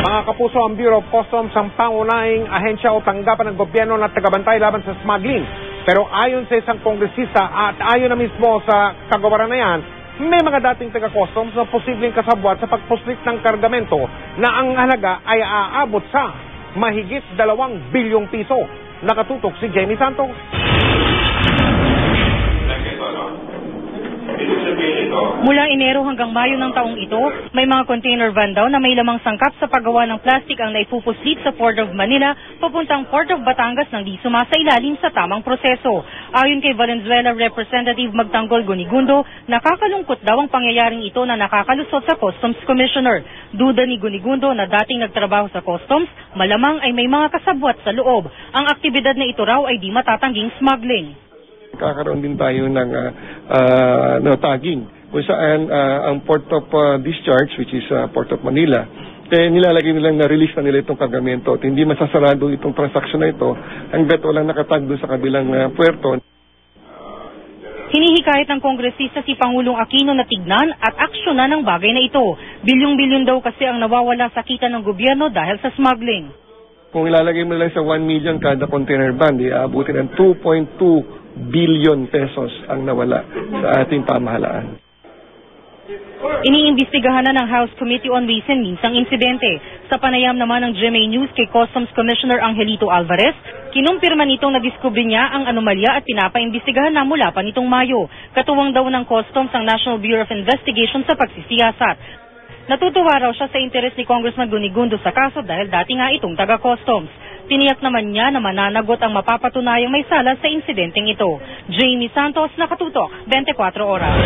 Mga kapuso, ang Bureau of Customs ang pangunahing ahensya o tanggapan ng gobyerno na tagabantay laban sa smuggling. Pero ayon sa isang kongresista at ayon na mismo sa kagawaran na yan, may mga dating taga-customs na posibleng kasabwat sa pagpuslit ng kargamento na ang halaga ay aabot sa mahigit 2 bilyong piso. Nakatutok si Jamie Santos. Mula Enero hanggang Mayo ng taong ito, may mga container van daw na may lamang sangkap sa paggawa ng plastic ang naipupuslit sa Port of Manila papuntang Port of Batangas nang di sumasailalim sa tamang proseso. Ayon kay Valenzuela Representative Magtanggol Gunigundo, nakakalungkot daw ang pangyayaring ito na nakakalusot sa Customs Commissioner. Duda ni Gunigundo na dating nagtrabaho sa Customs, malamang ay may mga kasabwat sa loob. Ang aktibidad na ito raw ay di matatangging smuggling. Kakaroon din tayo ng tagging kung saan ang port of discharge, which is Port of Manila, nilalagay nilang na-release na nila itong kargamento at hindi masasarado itong transaksyon na ito hanggat walang nakatag doon sa kabilang puerto. Hinihikayat ng kongresista si Pangulong Aquino na tignan at aksyonan ang bagay na ito. Bilyong-bilyon daw kasi ang nawawala sa kita ng gobyerno dahil sa smuggling. Kung ilalagay mo lang sa 1 million kada container van, aabutin ng 2.2 billion pesos ang nawala sa ating pamahalaan. Iniimbestigahan na ng House Committee on Ways and Means ang insidente. Sa panayam naman ng GMA News kay Customs Commissioner Angelito Alvarez, kinumpirma nitong nadiskubre niya ang anomalya at pinapaimbestigahan na mula pa nitong Mayo. Katuwang daw ng Customs ang National Bureau of Investigation sa pagsisiyasat. Natutuwa raw siya sa interes ni Congressman Gunigundo sa kaso dahil dati nga itong taga-customs. Tiniyak naman niya na mananagot ang mapapatunayang may sala sa insidenteng ito. Jamie Santos, Nakatutok, 24 Oras.